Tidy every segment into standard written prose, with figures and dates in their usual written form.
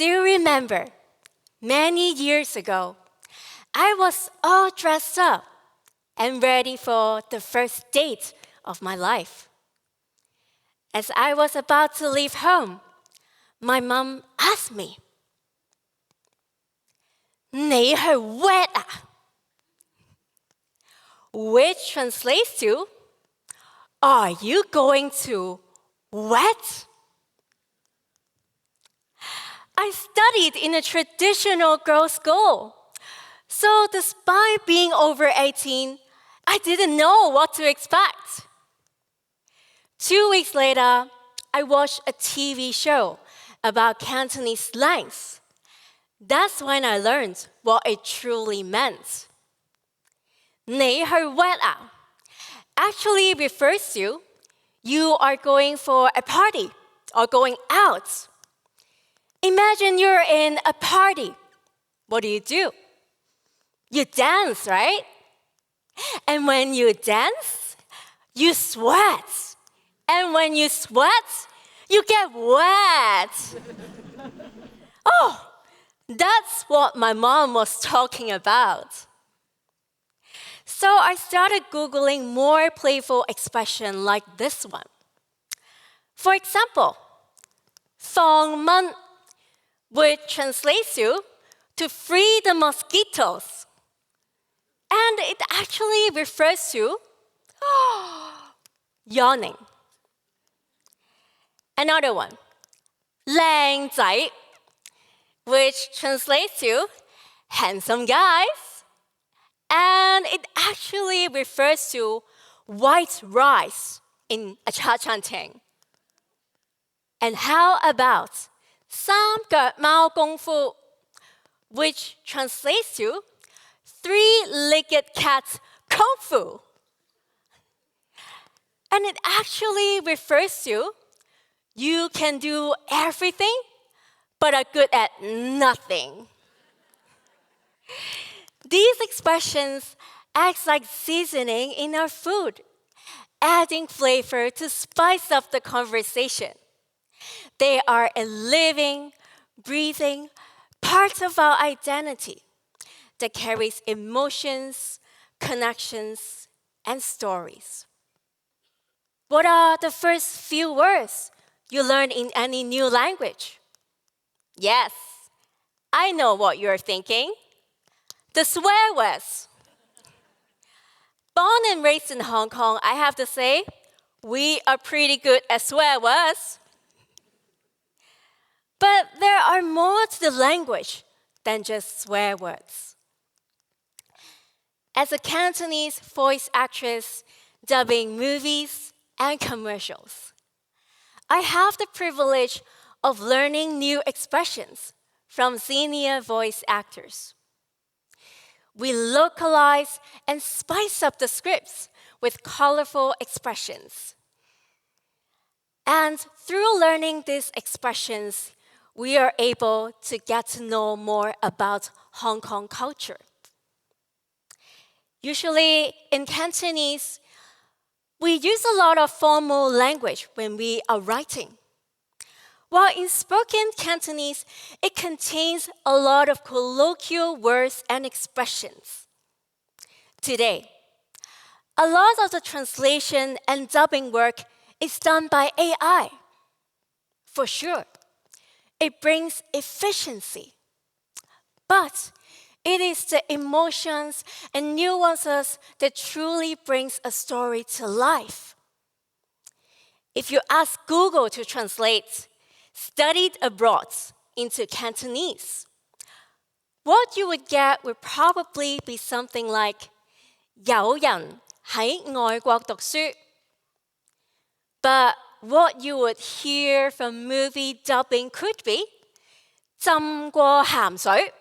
still remember, many years ago, I was all dressed up and ready for the first date of my life. As I was about to leave home, my mom asked me, 你去 wet 啊? Which translates to, are you going to wet? I studied in a traditional girls' school. So despite being over 18, I didn't know what to expect. 2 weeks later, I watched a TV show about Cantonese slangs. That's when I learned what it truly meant. 你去 wet 啊 actually refers to you are going for a party or going out. Imagine you're in a party. What do? You dance, right? And when you dance, you sweat. And when you sweat, you get wet. Oh, that's what my mom was talking about. So I started Googling more playful expressions like this one. For example, 放蚊, which translates to free the mosquitoes. And it actually refers to yawning. Another one, 靚仔, which translates to handsome guys. And it actually refers to white rice in a cha-chan-ting. And how about 三腳貓功夫, which translates to three-legged cat kung fu. And it actually refers to you can do everything but are good at nothing. These expressions act like seasoning in our food, adding flavor to spice up the conversation. They are a living, breathing part of our identity that carries emotions, connections, and stories. What are the first few words you learn in any new language? Yes, I know what you're thinking. The swear words. Born and raised in Hong Kong, I have to say, we are pretty good at swear words. But there are more to the language than just swear words. As a Cantonese voice actress dubbing movies and commercials, I have the privilege of learning new expressions from senior voice actors. We localize and spice up the scripts with colorful expressions. And through learning these expressions, we are able to get to know more about Hong Kong culture. Usually in Cantonese, we use a lot of formal language when we are writing. While in spoken Cantonese, it contains a lot of colloquial words and expressions. Today, a lot of the translation and dubbing work is done by AI. For sure, it brings efficiency. But it is the emotions and nuances that truly brings a story to life. If you ask Google to translate studied abroad into Cantonese, what you would get would probably be something like 有人喺外國讀書. But what you would hear from movie dubbing could be 浸過鹹水,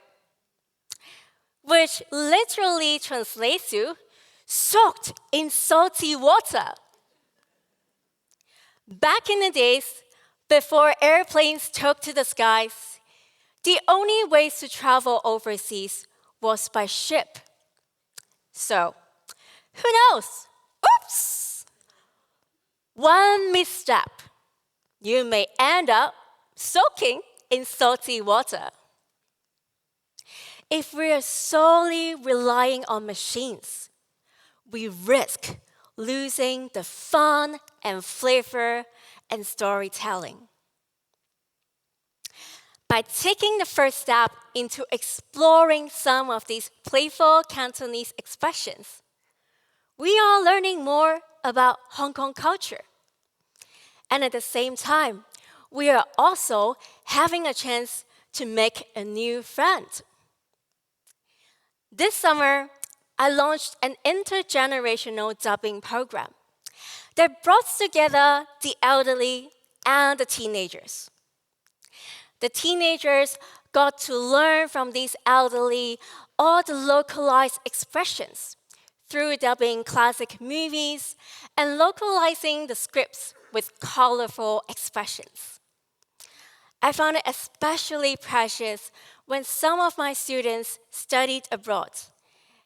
which literally translates to soaked in salty water. Back in the days, before airplanes took to the skies, the only ways to travel overseas was by ship. So, who knows? Oops! One misstep, you may end up soaking in salty water. If we are solely relying on machines, we risk losing the fun and flavor and storytelling. By taking the first step into exploring some of these playful Cantonese expressions, we are learning more about Hong Kong culture. And at the same time, we are also having a chance to make a new friend. This summer, I launched an intergenerational dubbing program that brought together the elderly and the teenagers. The teenagers got to learn from these elderly all the localized expressions through dubbing classic movies and localizing the scripts with colorful expressions. I found it especially precious when some of my students studied abroad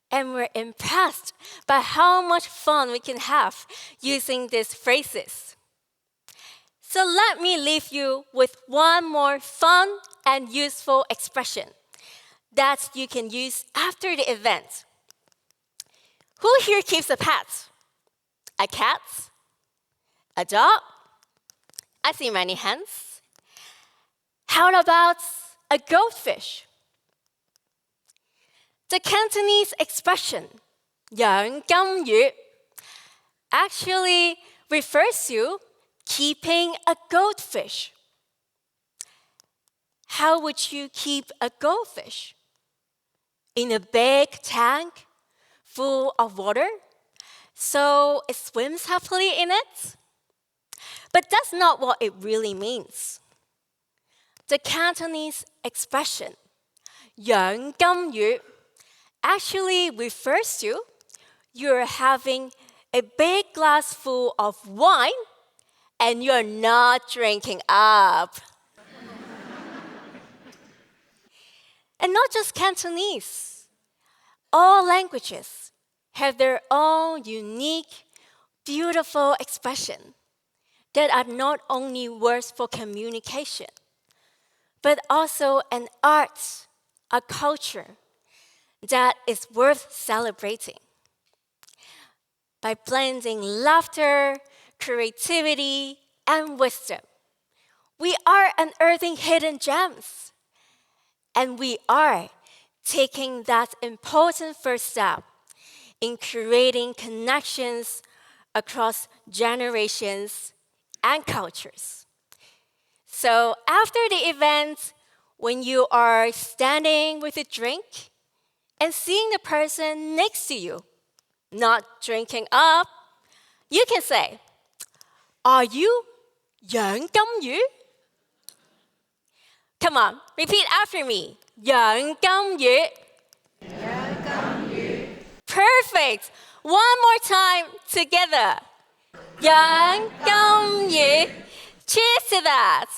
and were impressed by how much fun we can have using these phrases. So let me leave you with one more fun and useful expression that you can use after the event. Who here keeps a pet? A cat? A dog? I see many hands. How about a goldfish? The Cantonese expression, 養金魚, actually refers to keeping a goldfish. How would you keep a goldfish? In a big tank full of water, so it swims happily in it? But that's not what it really means. The Cantonese expression, 養金魚, actually refers to you're having a big glass full of wine and you're not drinking up. And not just Cantonese. All languages have their own unique, beautiful expression that are not only words for communication, but also an art, a culture that is worth celebrating. By blending laughter, creativity, and wisdom, we are unearthing hidden gems. And we are taking that important first step in creating connections across generations and cultures. So after the event, when you are standing with a drink and seeing the person next to you not drinking up, you can say, "Are you 養金魚?" Come on, repeat after me. 養金魚. Perfect. One more time together. 養金魚. Cheers to that.